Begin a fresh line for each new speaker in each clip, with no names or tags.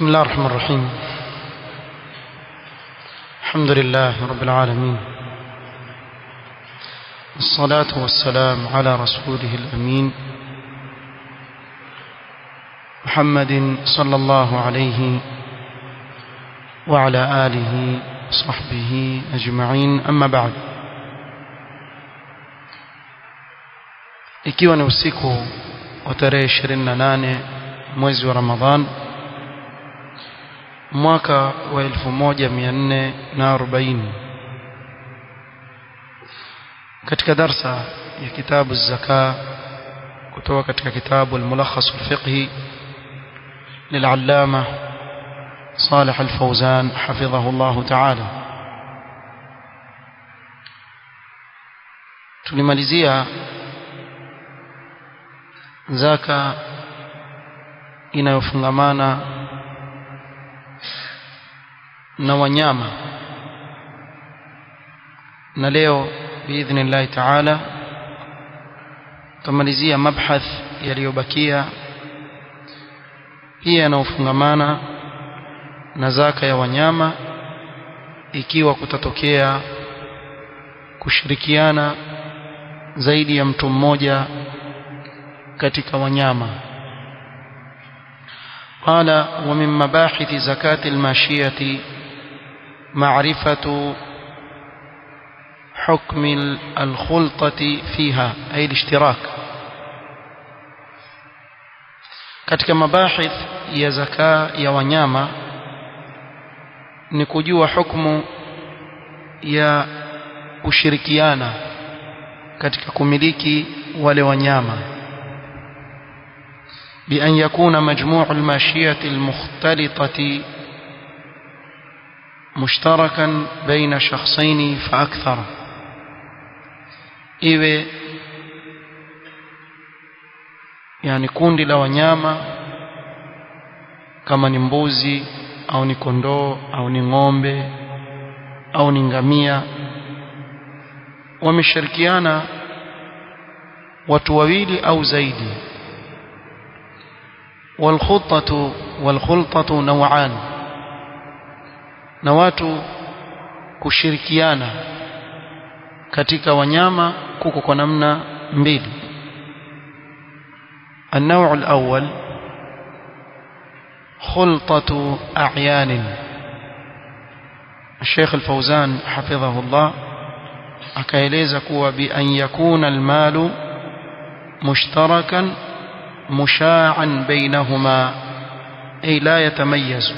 بسم الله الرحمن الرحيم. الحمد لله رب العالمين، الصلاة والسلام على رسوله الأمين محمد صلى الله عليه وعلى آله وصحبه أجمعين. أما بعد، ikiwa ni usiku wa tarehe 28 mwezi wa Ramadhan mwaka wa 1440, katika darsa ya kitabu az-zaka kutoka katika kitabu al-mulakhas al-fiqhi lil-allama Salih al-Fawzan hafidhahu Allah ta'ala, tulimalizia zaka inayofungamana na wanyama, na leo biidhnillah ta'ala tumalizia mabhath yaliyobakia pia yanayofungamana na zaka ya wanyama, ikiwa kutatokea kushirikiana zaidi ya mtu mmoja katika wanyama. قال: ومن مباحث زكاة الماشية معرفة حكم الخلطة فيها، أي الاشتراك. katika mabahith ya zaka ya wanyama ni kujua hukumu ya kushirikiana katika kumiliki wale wanyama, بأن يكون مجموع الماشية المختلطة مشتركا بين شخصين فأكثر، iwe yani kundi la wanyama kama ni mbuzi au ni kondoo au ni ng'ombe au ni ngamia, wameshirikiana watu wawili au zaidi. والخلطة نوعان، na watu kushirikiana katika wanyama kuko kwa namna mbili. النوع الأول خلطة أعيان. الشيخ الفوزان حفظه الله akaeleza kuwa بأن يكون المال مشتركا مشاعا بينهما، أي لا يتميز،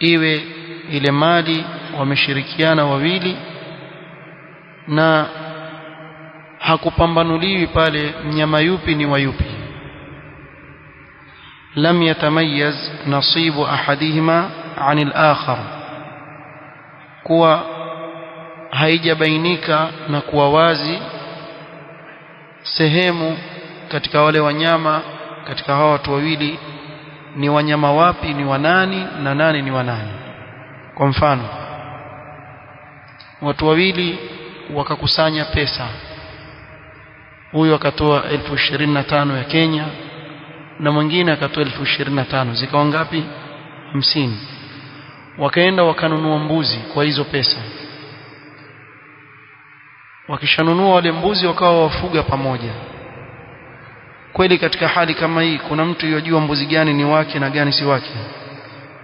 iwe ile mali wameshirikiana wawili na hakupambanuliwi pale mnyama yupi ni wa yupi. lam yatamayaz nasibu ahadihima an al-akhar, kuwa haijabainika na kuwa wazi sehemu katika wale wanyama, katika hawa watu wawili ni wanyama wapi ni wanani na nani ni wanani. Kwa mfano, watu wawili wakakusanya pesa, huyu akatoa 25,000 ya Kenya na mwingine akatoa 25,000, zikawa ngapi? 50. Wakaenda wakanunua mbuzi kwa hizo pesa. Wakishanunua wale mbuzi wakawa wafuga pamoja. Kweli katika hali kama hii kuna mtu yajua mbuzi gani ni wake na gani si wake?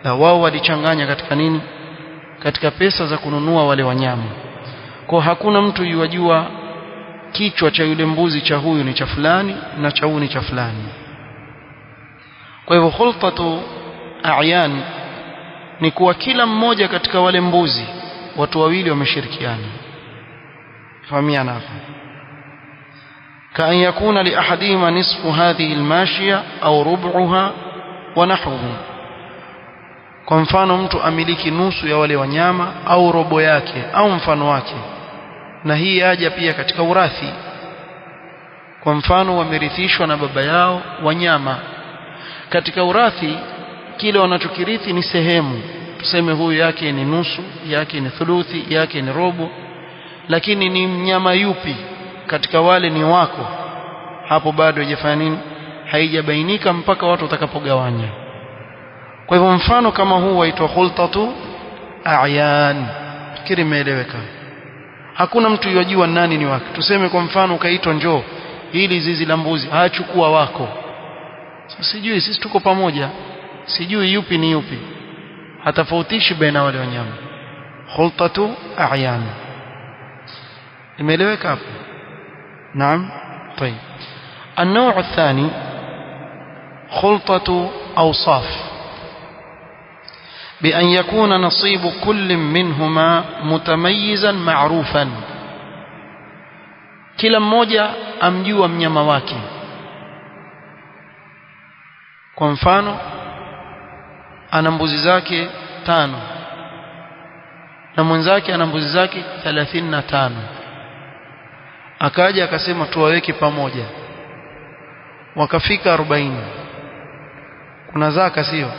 Na wao walichanganya katika nini? Katika pesa za kununua wale wanyama. Kwa hakuna mtu yajua kichwa cha yule mbuzi cha huyu ni cha fulani na cha huyu ni cha fulani. Kwa hivyo khultatu a'yan ni kuwa kila mmoja katika wale mbuzi watu wawili wameshirikiana. Fahamiana hapo. كأن يكون لأحدهما نصف هذه الماشية أو ربعها ونحوه. kwa mfano mtu amiliki nusu ya wale wanyama au robo yake au mfano wake, na hii haja pia katika urathi. Kwa mfano wamerithishwa na baba yao wanyama, katika urathi kile wanachokirithi ni sehemu, tuseme huyu yake ni nusu, yake ni thuluthi, yake ni robo, lakini ni mnyama yupi katika wale ni wako, hapo bado haijafanya nini, haijabainika mpaka watu watakapogawanya. Kwa hivyo mfano kama huu waitwa khultatu a'yan. Fikiri imeeleweka. Hakuna mtu yajua nani ni wake. Tuseme kwa mfano ukaitwa njoo hili zizi la mbuzi, achukua wako. Sijui, sisi tuko pamoja, sijui yupi ni yupi, hatafautishi baina wale wanyama. Khultatu a'yan. imeeleweka hapo? Naam. طيب النوع الثاني خلطة أوصاف بأن يكون نصيب كل منهما متميزا معروفا. kila mmoja amjua mnyama wake. Kwa mfano ana mbuzi zake 5 na mwenzake ana mbuzi zake 35. Akaja akasema tuwaweke pamoja, wakafika 40. Kuna zaka sio?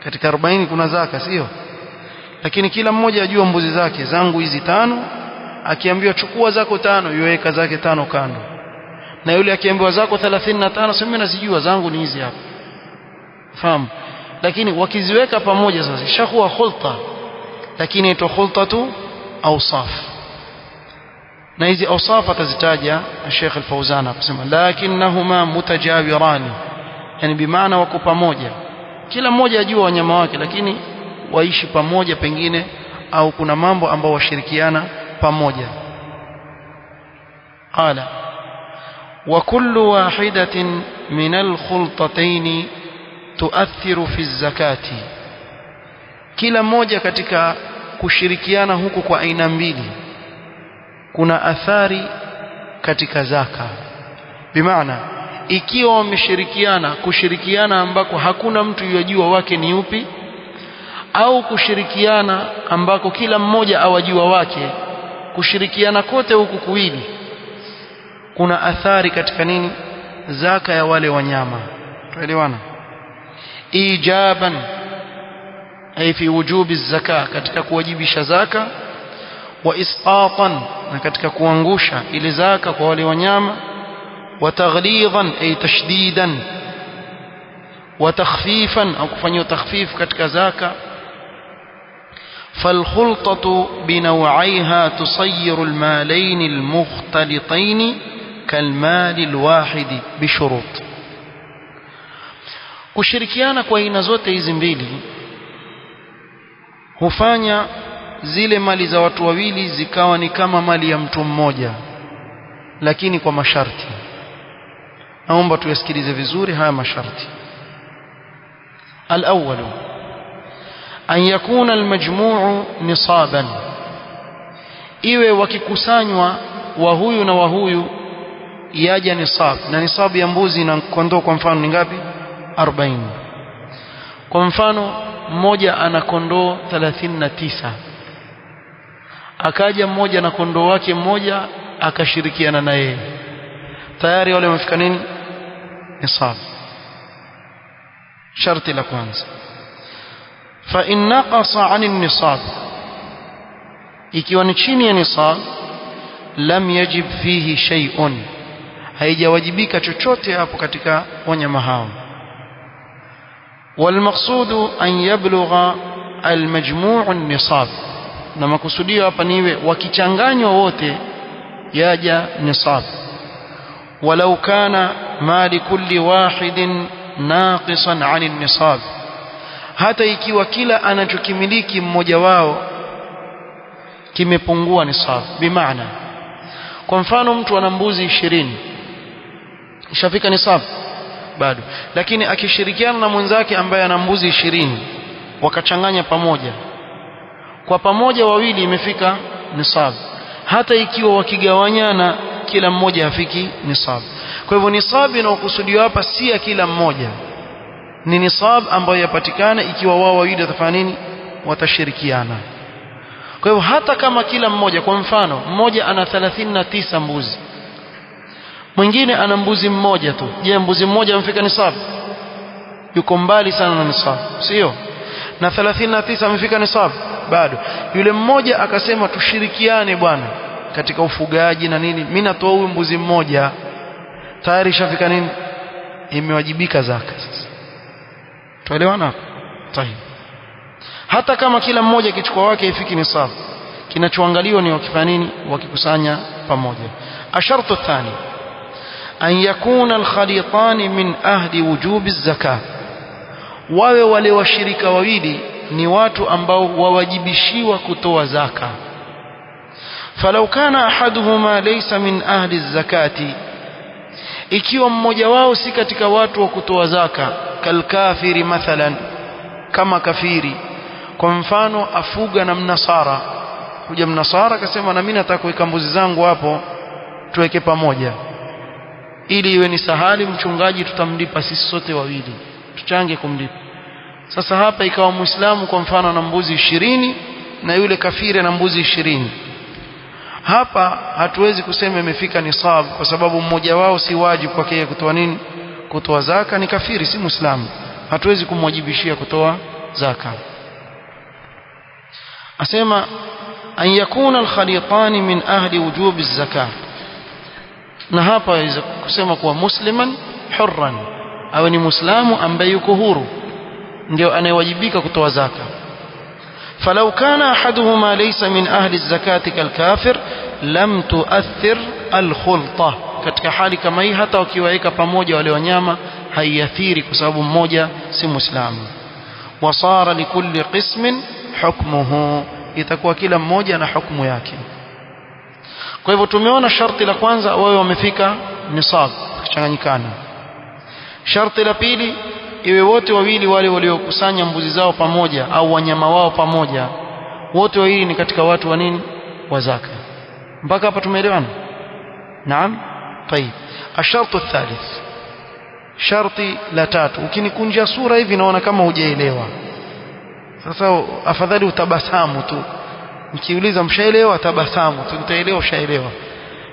Katika 40 kuna zaka sio? Lakini kila mmoja ajua mbuzi zake, zangu hizi 5, akiambiwa chukua zako 5 yuweka zake 5 kando, na yule akiambiwa zako 35 sema mimi nazijua zangu ni hizi hapa. Fahamu? Lakini wakiziweka pamoja sasa ishakuwa khulta, lakini ito khultatu awsaf. na hizi awsaf atazitaja Sheikh Al-Fawzan akisema lakinnahuma mutajawirani, yani bimaana wako pamoja, kila mmoja ajua wanyama wake lakini waishi pamoja pengine, au kuna mambo ambao washirikiana pamoja. Qala wa kullu wahidatin min al-khultatayn tuathiru fi az-zakati, kila mmoja katika kushirikiana huku kwa aina mbili kuna athari katika zaka. Bimaana ikiwa wameshirikiana kushirikiana ambako hakuna mtu yajua wake ni upi, au kushirikiana ambako kila mmoja awajua wake, kushirikiana kote huku kuwili kuna athari katika nini? Zaka ya wale wanyama. Tuelewana? Ijaban ay fi wujubi az-zaka, katika kuwajibisha zaka, wa isqatan, na katika kuangusha ile zaka kwa wale wanyama, wa taghlidhan ay tashdidan, wa takhfifan au kufanywa takhfif katika zaka. فالخلطة بنوعيها تصير المالين المختلطين كالمال الواحد بشروط. kushirikiana kwa aina zote hizi mbili hufanya zile mali za watu wawili zikawa ni kama mali ya mtu mmoja, lakini kwa masharti. Naomba tuyasikilize vizuri haya masharti. الأول أن يكون المجموع نصابا، iwe wakikusanywa wa huyu na wa huyu yaja nisab. Na nisab ya mbuzi na kondoo kwa mfano ni ngapi? 40. Kwa mfano mmoja ana kondoo 39, akaja mmoja na kondoo wake mmoja akashirikiana na yeye, tayari wale wamefika nini? Nisab. Sharti la kwanza, fa in naqasa 'ani nisab, ikiwa ni chini ya nisab, lam yajib fihi shay'un, haijawajibika chochote hapo katika wanyama hao. والمقصود أن يبلغ المجموع النصاب، na makusudio hapa niwe wakichanganywa wote yaja nisab. walau kana mali kulli wahidin naqisan 'ani nisab, hata ikiwa kila anachokimiliki mmoja wao kimepungua nisab. Bimaana kwa mfano mtu ana mbuzi 20, ishafika nisab bado, lakini akishirikiana na mwenzake ambaye ana mbuzi 20 wakachanganya pamoja, kwa pamoja wawili imefika nisab, hata ikiwa wakigawanyana kila mmoja hafiki nisab. Kwa hivyo nisab inayokusudiwa hapa si ya kila mmoja, ni nisab ambayo yapatikana ikiwa wao wawili watafanya nini? Watashirikiana. Kwa hivyo hata kama kila mmoja, kwa mfano mmoja ana 39 mbuzi, mwingine ana mbuzi mmoja tu, je, mbuzi mmoja amefika nisab? Yuko mbali sana na nisab, sio? Na 39 amefika nisab bado. Yule mmoja akasema tushirikiane bwana katika ufugaji na nini, mimi natoa huyu mbuzi mmoja, tayari shafika nini? Imewajibika zaka. Sasa tuelewana? Tayeb, hata kama kila mmoja kichukua wake ifiki nisab, kinachoangaliwa ni wakifanya nini, wakikusanya pamoja. Ashartu athani an yakuna alkhalitani min ahli wujubi az-zakah, wawe wale washirika wawili ni watu ambao wawajibishiwa kutoa zaka. Falau kana ahaduhuma laysa min ahli az-zakati, ikiwa mmoja wao si katika watu wa kutoa zaka, kalkafiri mathalan, kama kafiri. Kwa mfano afuga na mnasara, kuja mnasara akasema na mimi nataka kuweka mbuzi zangu hapo tuweke pamoja ili iwe ni sahali, mchungaji tutamlipa sisi sote wawili, tuchange kumlipa. Sasa hapa ikawa muislamu kwa mfano na mbuzi 20 na yule kafiri na mbuzi 20. Hapa hatuwezi kusema imefika nisab, kwa sababu mmoja wao si wajibu kwake kutoa nini, kutoa zaka, ni kafiri si muislamu, hatuwezi kumwajibishia kutoa zaka. Asema an yakuna alkhalitani min ahli wujubi az-zakah, na hapa yaweza kusema kuwa musliman hurran, au ni muislamu ambaye yuko huru ndio anayewajibika kutoa zaka. Falau kana ahaduhuma laysa min ahli az-zakati kalkafir lam tuathir al-khulta, katika hali kama hii hata wakiwaweka pamoja wale wanyama haiathiri, kwa sababu mmoja si muislamu. Wasara likulli qismin hukmuhu, itakuwa kila mmoja na hukumu yake. Kwa hivyo tumeona sharti la kwanza wawe wamefika nisab, kuchanganyikana. Sharti la pili iwe wote wawili wale waliokusanya mbuzi zao pamoja au wanyama wao pamoja, wote wawili ni katika watu wa nini, wa zaka. Mpaka hapa tumeelewana? Naam. Tayeb, ashartu thalith, sharti la tatu. Ukinikunja sura hivi naona kama hujaelewa. Sasa afadhali utabasamu tu, nikiuliza mshaelewa tabasamu tu, utaelewa ushaelewa.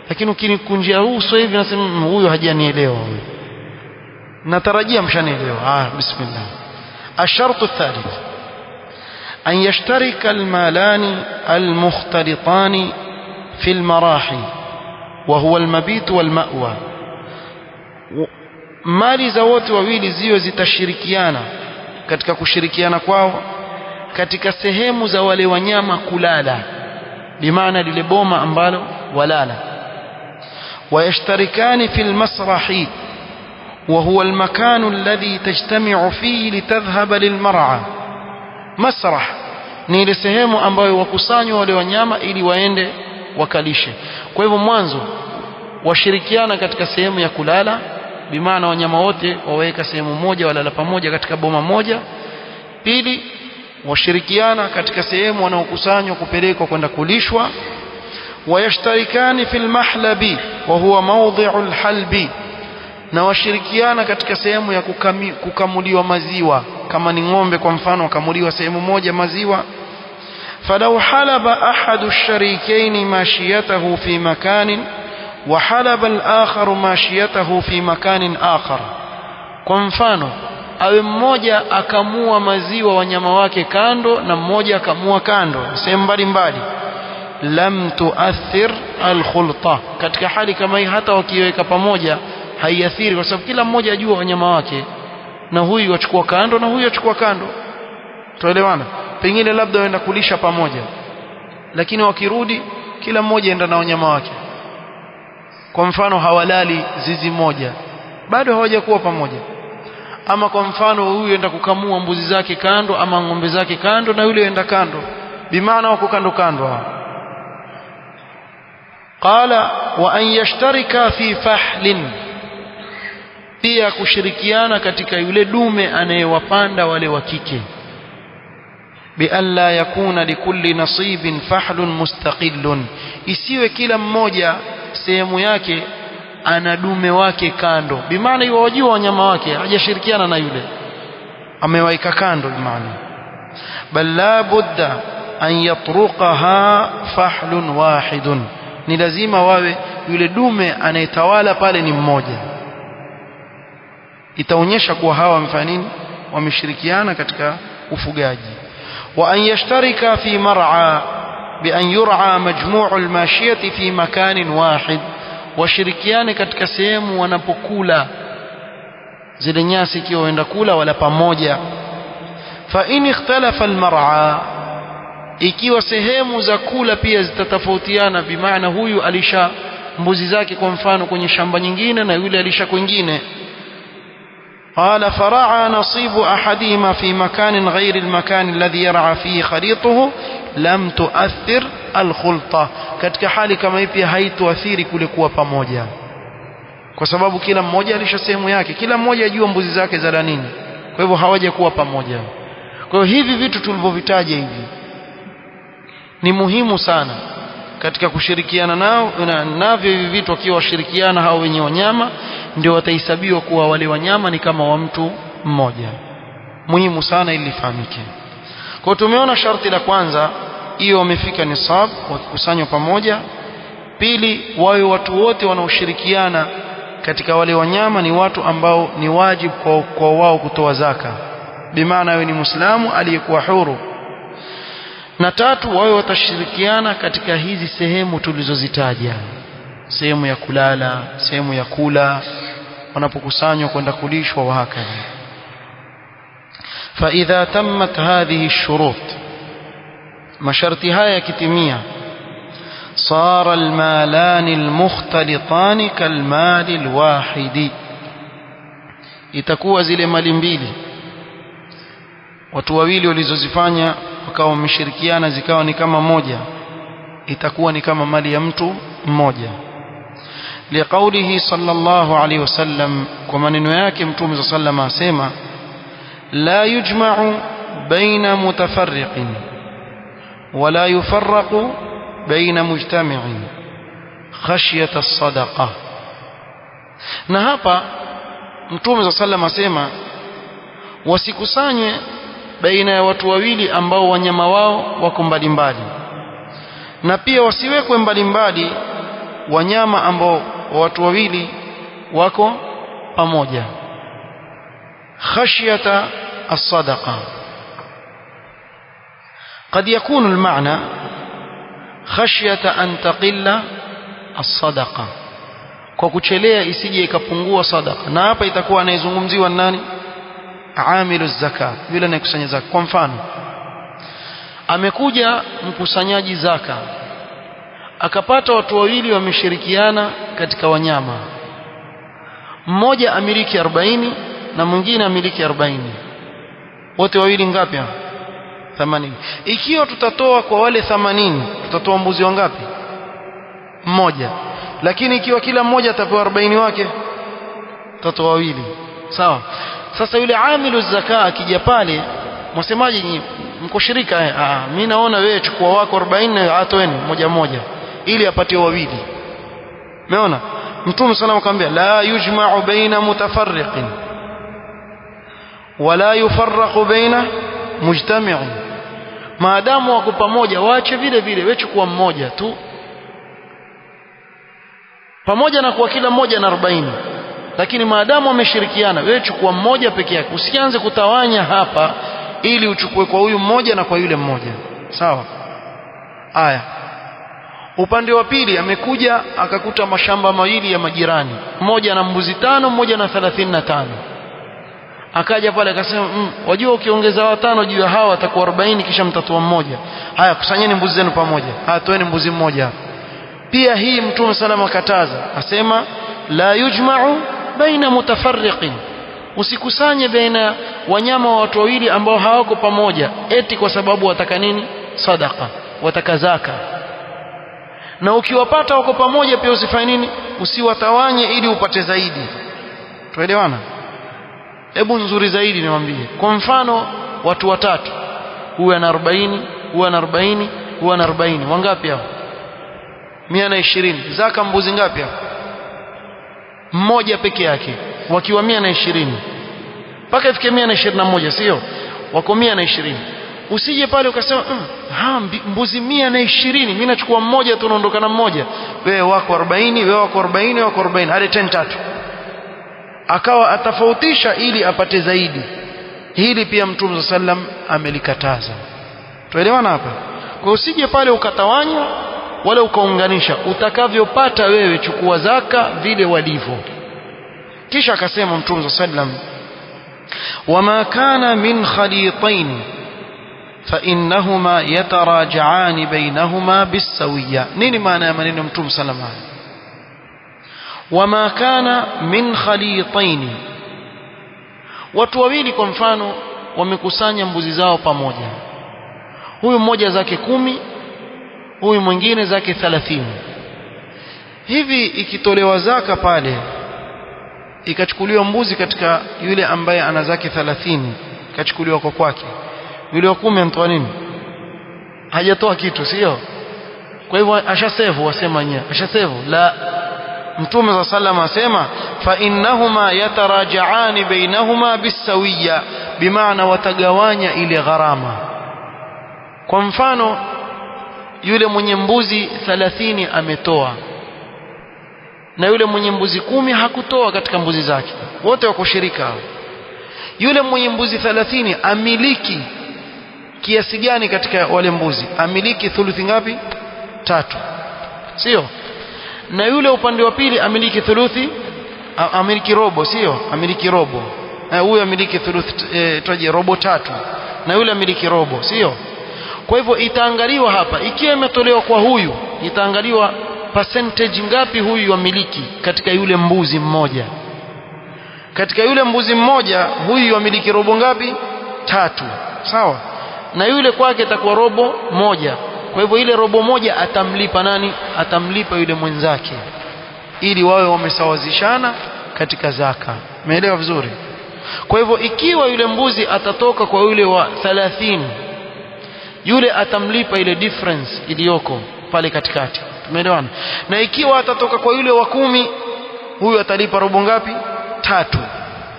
Lakini ukinikunjia uso hivi nasema huyo hajanielewa huyo, natarajia mshanielewa. Bismillah. Ashartu thalith an yashtarika almalani almukhtalitani fi almarahi wa huwa almabit walmawa, mali za wote wawili ziwe zitashirikiana katika kushirikiana kwao katika sehemu za wale wanyama kulala, bimaana lile boma ambalo walala. Wayashtarikani fi almasrahi wa huwa almakan alladhi tajtami'u fihi litadhhaba lilmar'a. Masrah ni ile sehemu ambayo wakusanywa wale wanyama ili waende wakalishe. Kwa hivyo mwanzo washirikiana katika sehemu ya kulala, bimaana wanyama wote waweka sehemu moja, walala pamoja katika boma moja. Pili, washirikiana katika sehemu wanaokusanywa kupelekwa kwenda kulishwa. Wayashtarikani fil mahlabi wa huwa mawdhi'u alhalbi, na washirikiana katika sehemu ya kukamuliwa maziwa. Kama ni ng'ombe kwa mfano, wakamuliwa sehemu moja maziwa. Falau halaba ahadu ash-sharikaini mashiyatahu fi makanin wa halaba al-akharu mashiyatahu fi makanin akhar, kwa mfano awe mmoja akamua maziwa wanyama wake kando na mmoja akamua kando sehemu mbalimbali, lam tuathir alkhulta, katika hali kama hii hata wakiweka pamoja haiathiri, kwa sababu kila mmoja ajua wanyama wake, na huyu achukua kando na huyu achukua kando. Tuelewana? Pengine labda waenda kulisha pamoja, lakini wakirudi kila mmoja enda na wanyama wake. Kwa mfano hawalali zizi moja, bado hawajakuwa pamoja. Ama kwa mfano huyu enda kukamua mbuzi zake kando ama ng'ombe zake kando na yule enda kando, bimaana wako kando kando. Qala wa an yashtarika fi fahlin, pia kushirikiana katika yule dume anayewapanda wale wa kike. Bi an la yakuna likulli nasibin fahlun mustaqillun, isiwe kila mmoja sehemu yake ana dume wake kando, bimaana yeye wajua wanyama wake, hajashirikiana na yule, amewaika kando. Bimaana bal la budda an yatruqaha fahlun wahidun, ni lazima wawe yule dume anayetawala pale ni mmoja. Itaonyesha kuwa hawa wamefanya nini, wameshirikiana katika ufugaji. Wa an yashtarika fi mar'a bi an yur'a majmu'u al-mashiyati fi makanin wahid, washirikiane katika sehemu wanapokula zile nyasi, ikiwa waenda kula wala pamoja. fa in ikhtalafa almar'a, ikiwa sehemu za kula pia zitatofautiana, bimaana huyu alisha mbuzi zake kwa mfano kwenye shamba nyingine na yule alisha kwingine, قال فرعى نصيب أحدهما في مكان غير المكان الذي يرعى فيه خليطه لم تؤثر الخلطة. katika hali kama hii pia haituathiri kule kuwa pamoja, kwa sababu kila mmoja alisha sehemu yake, kila mmoja ajua mbuzi zake za nini, kwa hivyo hawaja kuwa pamoja. Kwa hiyo hivi vitu tulivyovitaja hivi ni muhimu sana katika kushirikiana navyo hivi vitu. Wakiwa washirikiana hao wenye wanyama, ndio watahesabiwa kuwa wale wanyama ni kama wa mtu mmoja. Muhimu sana ili lifahamike. Kwa tumeona sharti la kwanza, hiyo wamefika nisab wakikusanywa pamoja. Pili, wawe watu wote wanaoshirikiana katika wale wanyama ni watu ambao ni wajibu kwa wao kutoa zaka, bimaana wewe ni Muislamu aliyekuwa huru. Na tatu, wawe watashirikiana katika hizi sehemu tulizozitaja, sehemu ya kulala, sehemu ya kula, wanapokusanywa kwenda kulishwa wa hakadha. فإذا تمت هذه الشروط، masharti haya yakitimia، صار المالان المختلطان كالمال الواحد، itakuwa zile mali mbili watu wawili walizozifanya wakawa wameshirikiana zikawa ni kama moja, itakuwa ni kama mali ya mtu mmoja. Liqaulihi sallallahu alayhi wasallam, kwa maneno yake Mtume sallallahu alayhi wasallam asema, la yujma'u baina mutafarriqin wala yufarraqu baina mujtami'in khashyata as-sadaqa. Na hapa Mtume sallallahu alayhi wasallam asema wasikusanye baina ya watu wawili ambao wanyama wao wako mbalimbali, na pia wasiwekwe mbalimbali wanyama ambao watu wawili wako pamoja. khashyata as-sadaqa, قد يكون المعنى خشية أن تقل الصدقة, kwa kuchelea isije ikapungua sadaqa. Na hapa itakuwa anayezungumziwa nani? Amilu zaka, yule anayekusanya zaka. Kwa mfano, amekuja mkusanyaji zaka akapata watu wawili wameshirikiana katika wanyama, mmoja amiliki 40 na mwingine amiliki 40, wote wawili ngapi? 80. Ikiwa tutatoa kwa wale 80, tutatoa mbuzi wangapi? Mmoja. Lakini ikiwa kila mmoja atapewa 40 wake, tutatoa wawili. Sawa? Sasa yule amilu zaka akija pale, msemaji nyinyi mko shirika, mimi naona wewe chukua wako 40 na atoeni moja moja ili apate wawili. Umeona? Mtume sallallahu akamwambia la yujma'u baina mutafarriqin wala yufarraqu baina mujtami'in, maadamu wako pamoja waache vile vile, wewe chukua mmoja tu, pamoja na kwa kila mmoja na 40, lakini maadamu wameshirikiana wewe chukua mmoja peke yake, usianze kutawanya hapa ili uchukue kwa huyu mmoja na kwa yule mmoja. Sawa? Aya, upande wa pili amekuja akakuta mashamba mawili ya majirani, mmoja na mbuzi 5, mmoja na 35. Akaja pale akasema, wajua ukiongeza 5 juu ya hawa atakuwa 40, kisha mtatoa mmoja. Haya, kusanyeni mbuzi zenu pamoja, haya toeni mbuzi mmoja. Pia hii Mtume salama kataza, asema la yujma'u baina mutafarriqin, usikusanye baina wanyama wa watu wawili ambao hawako pamoja eti kwa sababu wataka nini? Sadaqa, wataka zaka. Na ukiwapata wako pamoja pia usifanye nini? Usiwatawanye ili upate zaidi. Tuelewana? Hebu nzuri zaidi niwaambie. Kwa mfano watu watatu, huyu ana 40, huyu ana 40, huyu ana 40. Wangapi hao? 120. Zaka mbuzi ngapi hao? Mmoja peke yake. Wakiwa 120 mpaka ifike 121, sio? Wako 120. Usije pale ukasema mbuzi 120, mimi nachukua mmoja tu naondoka na mmoja. Wewe wako 40, wewe wako 40, wewe wako 40, hadi 10 akawa atafautisha ili apate zaidi. Hili pia Mtume sallam amelikataza. Tuelewana hapa? Kwa usije pale ukatawanya wala ukaunganisha, utakavyopata wewe chukua zaka vile walivyo. Kisha akasema Mtume sallam, wama kana min khalitain فإنهما يتراجعان بينهما بالسوية. nini maana ya maneno Mtume sallallahu alayhi wasallam? wama kana min khalitain, watu wawili kwa mfano wamekusanya mbuzi zao pamoja, huyu mmoja zake 10, huyu mwingine zake 30. hivi ikitolewa zaka pale, ikachukuliwa mbuzi katika yule ambaye ana zake 30, ikachukuliwa kwa kwake, yule wa 10 anatoa nini? Hajatoa kitu, sio? Kwa hivyo ashasevu, wasema nyewe ashasevu. La, Mtume sallallahu asema fa innahuma yataraja'ani bainahuma bisawiya, bimaana watagawanya ile gharama. Kwa mfano yule mwenye mbuzi 30 ametoa na yule mwenye mbuzi 10 hakutoa katika mbuzi zake, wote wako shirika. Yule mwenye mbuzi 30 amiliki kiasi gani katika wale mbuzi? Amiliki thuluthi ngapi? 3, sio? Na yule upande wa pili amiliki thuluthi, amiliki robo, sio? Amiliki robo. Huyu amiliki thuluthi, robo 3, na yule amiliki robo, sio? Kwa hivyo itaangaliwa hapa, ikiwa imetolewa kwa huyu, itaangaliwa percentage ngapi huyu yamiliki katika yule mbuzi mmoja. Katika yule mbuzi mmoja huyu yamiliki robo ngapi? 3, sawa? Na yule kwake itakuwa robo 1. Kwa hivyo ile robo 1 atamlipa nani? Atamlipa yule mwenzake, ili wawe wamesawazishana katika zaka. Umeelewa vizuri? Kwa hivyo ikiwa yule mbuzi atatoka kwa yule wa 30, yule atamlipa ile difference iliyoko pale katikati. Tumeelewana? Na ikiwa atatoka kwa yule wa 10, huyu atalipa robo ngapi? 3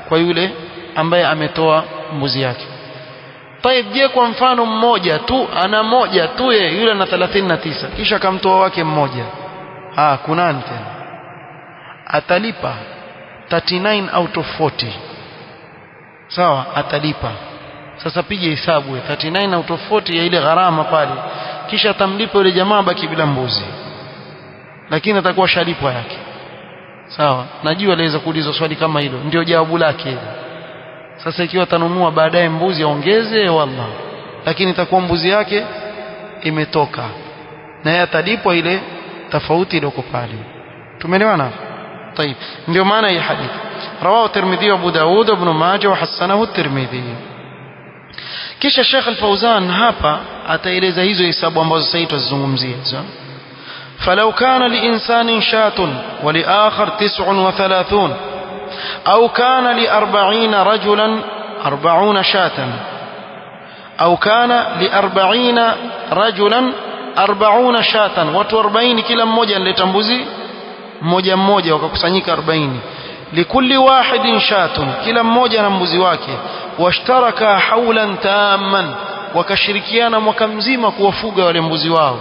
kwa yule ambaye ametoa mbuzi yake. Taib, je, kwa mfano mmoja tu ana moja tu, yule ana 39, kisha kamtoa wake mmoja, kuna nani tena? Atalipa 39 out of 40, sawa? Atalipa. Sasa pige hesabu 39 out of 40 ya ile gharama pale, kisha atamlipa yule jamaa baki bila mbuzi, lakini atakuwa shalipwa yake, sawa? Najua aliweza kuuliza swali kama hilo, ndio jawabu lake hilo. Sasa ikiwa atanunua baadaye mbuzi aongeze, wallah, lakini itakuwa mbuzi yake imetoka na yeye atalipwa ile tofauti iliyoko pale. Tumeelewana? طيب, ndio maana hii hadithi rawahu Tirmidhi wa Abu Daud wa Ibn Majah wa hasanahu Tirmidhi. Kisha Sheikh Al-Fawzan hapa ataeleza hizo hesabu ambazo sasa tutazungumzia. فلو كان لإنسان شاة ولآخر 39 أو كان ل40 رجلا 40 شاة أو كان ل40 رجلا 40 شاة, watu 40 kila mmoja analeta mbuzi mmoja mmoja, wakakusanyika 40. likulli wahidin shatun, kila mmoja na mbuzi wake. washtaraka haulan tamman, wakashirikiana mwaka mzima kuwafuga wale mbuzi wao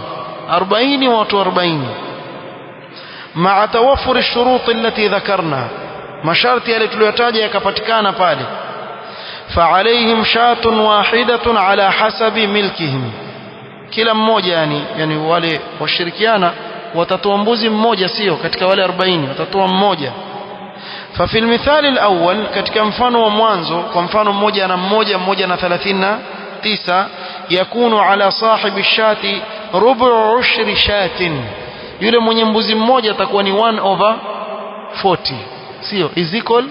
40, watu 40. maa tawaffur ash-shurut allati dhakarna, masharti yale tuliyotaja yakapatikana pale. فعليهم شاة واحدة على حسب ملكهم, kila mmoja yani wale washirikiana watatoa mbuzi mmoja, sio katika wale 40 watatoa mmoja. ففي المثال الأول, katika mfano wa mwanzo, kwa mfano mmoja na mmoja na 39, yakunu ala sahibi shati rubu ushri shatin, yule mwenye mbuzi mmoja atakuwa ni 1/40, sio? is equal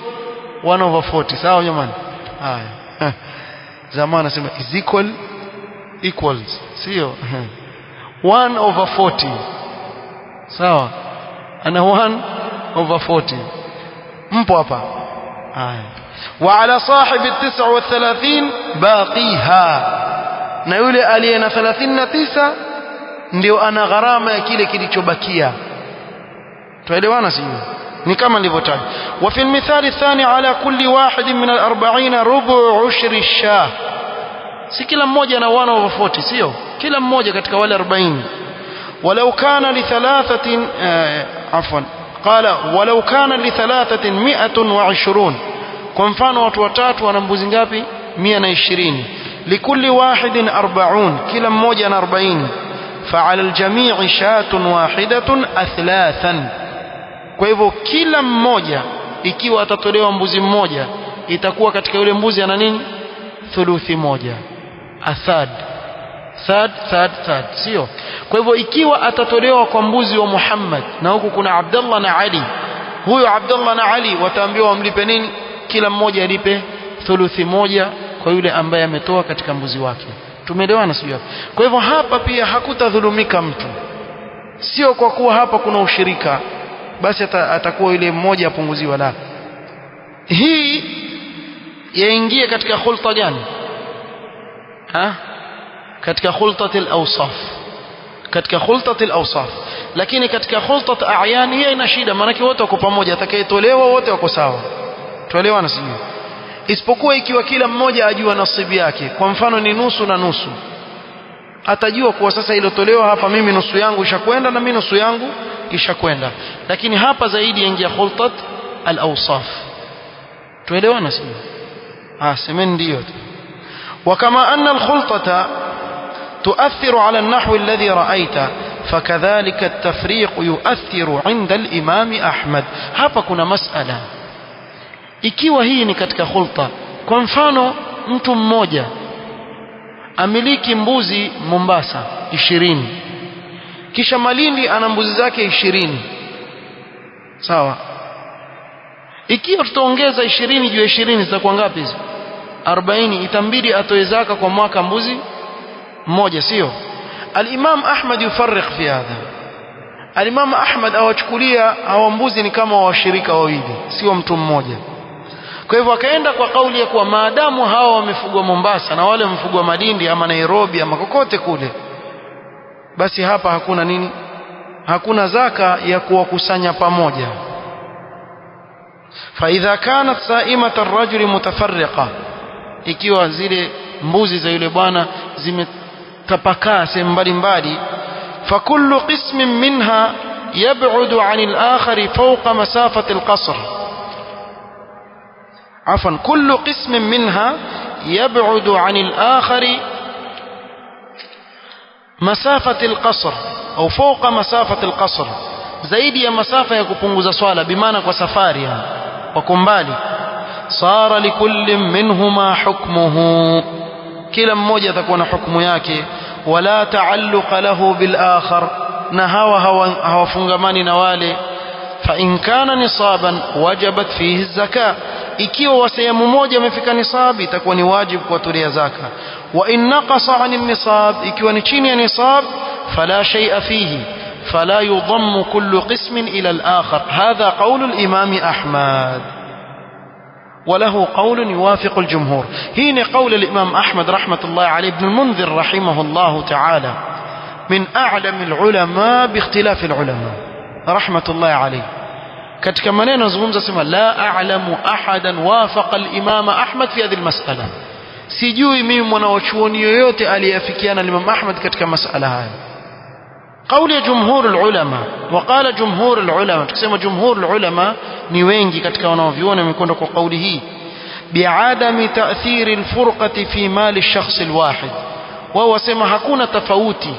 1/40, sawa jamani? Haya, zamani nasema is equal equals, sio? 1/40, sawa? ana 1/40, mpo hapa? Haya, wa ala sahibi 39 baqiha, na yule aliye na 39 ndio ana gharama ya kile kilichobakia. Tuelewana sio? ni kama nilivyotaja. wa fi almithali athani ala kulli wahid min al40 rubu ushri ash-shah, si kila mmoja na 1/40, sio? kila mmoja katika wale 40. walau kana li thalathatin afwan qala walau kana li thalathatin 120, kwa mfano watu watatu wana mbuzi ngapi? 120. likulli wahidin 40, kila mmoja na 40. فعلى الجميع شاة واحدة أثلاثا, kwa hivyo kila mmoja ikiwa atatolewa mbuzi mmoja itakuwa katika yule mbuzi ana nini? Thuluthi moja. Athad thad, sio? Kwa hivyo ikiwa atatolewa kwa mbuzi wa Muhammad na huku kuna Abdullah na Ali, huyo Abdullah na Ali wataambiwa wamlipe nini? Kila mmoja alipe thuluthi moja kwa yule ambaye ametoa katika mbuzi wake. Tumeelewana sio? Kwa hivyo hapa pia hakutadhulumika mtu, sio kwa kuwa hapa kuna ushirika basi atakuwa yule mmoja apunguziwa. La, hii yaingia katika khulta gani? Katika khultat al-awsaf, katika khultat al-awsaf. Lakini katika khultat a'yan hii ina shida, maana wote wako pamoja, atakayetolewa wote wako sawa. Tuelewana sio? Isipokuwa ikiwa kila mmoja ajua nasibu yake. Kwa mfano ni nusu na nusu, atajua kuwa sasa ilotolewa hapa mimi nusu yangu ishakwenda na mimi nusu yangu ishakwenda. Lakini hapa zaidi yaingia khultat al-awsaf. Tuelewana sio? Semeni ndio. وكما أن الخلطة تؤثر على النحو الذي رأيت فكذلك التفريق يؤثر عند الإمام أحمد. hapa kuna masala, ikiwa hii ni katika khulta, kwa mfano mtu mmoja amiliki mbuzi Mombasa 20, kisha Malindi ana mbuzi zake 20, sawa? Ikiwa tutaongeza 20 juu ya 20 zitakuwa ngapi hizo? 40. Itambidi atoe zaka kwa mwaka mbuzi mmoja, sio? Al-Imam Ahmad yufarriq fi hadha. Al-Imam Ahmad awachukulia hawa mbuzi ni kama washirika wawili, sio mtu mmoja. Kwa hivyo akaenda kwa kauli ya kuwa maadamu hawa wamefugwa Mombasa na wale wamefugwa Malindi ama Nairobi ama kokote kule, basi hapa hakuna nini? Hakuna zaka ya kuwakusanya pamoja. فإذا كانت سائمة الرجل متفرقة, ikiwa zile mbuzi za yule bwana zimetapakaa sehemu mbalimbali, فكل قسم منها يبعد عن الآخر فوق مسافة القصر. عفوا، كل قسم منها يبعد عن الآخر مسافة القصر أو فوق مسافة القصر, zaidi ya masafa ya kupunguza swala, bimaana kwa safari wako mbali. Sara likulli minhuma hukmuhu, kila mmoja atakuwa na hukumu yake. Wala taalluqa lahu bil akhar, na hawafungamani na wale. Fa in kana nisaban wajabat fihi zaka, ikiwa wa sehemu moja amefika nisab itakuwa ni wajibu kuwatolea zaka. Wa in naqasa an nisab, ikiwa ni chini ya nisab fala shay'a fihi فلا يضم كل قسم إلى الآخر. هذا قول الإمام أحمد، وله قول يوافق الجمهور. هنا قول الإمام أحمد رحمة الله عليه. ابن المنذر رحمه الله تعالى من أعلم العلماء باختلاف العلماء رحمة الله عليه. katika maneno zungumza sema la a'lamu ahadan wafaqa al-Imam Ahmad fi hadhihi al-mas'ala, sijui mimi mwanachuoni yoyote aliyeafikiana na Imam Ahmad katika masala haya. قول جمهور العلماء. وقال جمهور العلماء, tukisema جمهور العلماء ni wengi katika wanaoviona wamekwenda kwa kauli hii, biadami ta'thir alfurqati fi mali alshakhs alwahid. wao wasema hakuna tofauti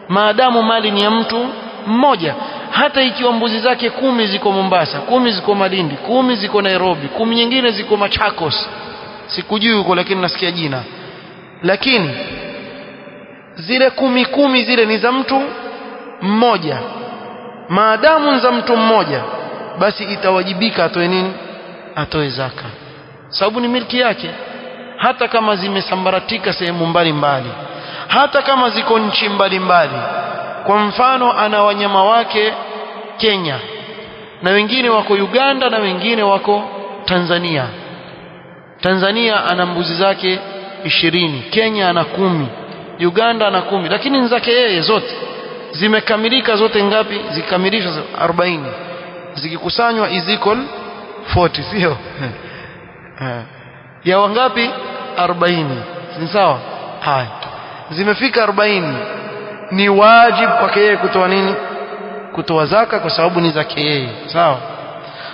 maadamu mali ni ya mtu mmoja, hata ikiwa mbuzi zake 10 ziko Mombasa, 10 ziko Malindi, 10 ziko Nairobi, 10 nyingine ziko Machakos, sikujui huko lakini nasikia jina, lakini zile 10 zile ni za mtu mmoja. Maadamu za mtu mmoja, basi itawajibika atoe nini? Atoe zaka, sababu ni milki yake. Hata kama zimesambaratika sehemu mbalimbali, hata kama ziko nchi mbalimbali. Kwa mfano ana wanyama wake Kenya na wengine wako Uganda na wengine wako Tanzania. Tanzania ana mbuzi zake 20, Kenya ana 10, Uganda ana 10, lakini ni zake yeye zote. Zimekamilika zote ngapi? Zikamilishwa 40, zikikusanywa is equal 40, sio? Ya wangapi? 40, si sawa? Haya, zimefika 40, ni wajibu kwake yeye kutoa nini? Kutoa zaka, kwa sababu ni zake yeye, sawa?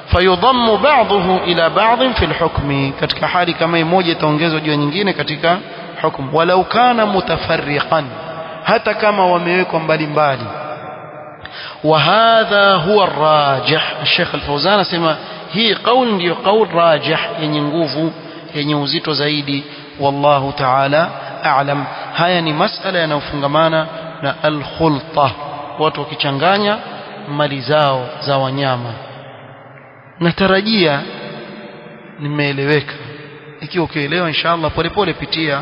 Fayudhammu ba'dhuhu ila ba'dhin fi al-hukmi, katika hali kama moja itaongezwa juu nyingine katika hukumu. Walau kana mutafarriqan, hata kama wamewekwa mbali mbali. Wa hadha huwa ar-rajih. Sheikh Al-Fawzan asema hii kauli ndiyo kauli rajih yenye nguvu yenye uzito zaidi wallahu ta'ala a'lam haya ni masala yanayofungamana na al-khulta watu wakichanganya mali zao za wanyama natarajia nimeeleweka ikiwa ukielewa inshallah polepole pitia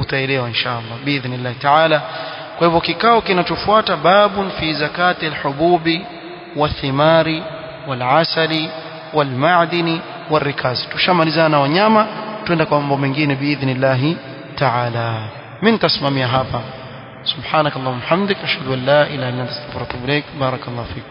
utaelewa inshallah biidhnillah ta'ala kwa hivyo kikao kinachofuata babun fi zakati al-hububi wathimari walasali walmaadini warikazi tushamalizana na wanyama twenda kwa mambo mengine biidhnillah ta'ala min tasmamia hapa subhanakallahumma hamdika ashhadu an la ilaha illa anta astaghfiruka wa atubu ilaik barakallahu fik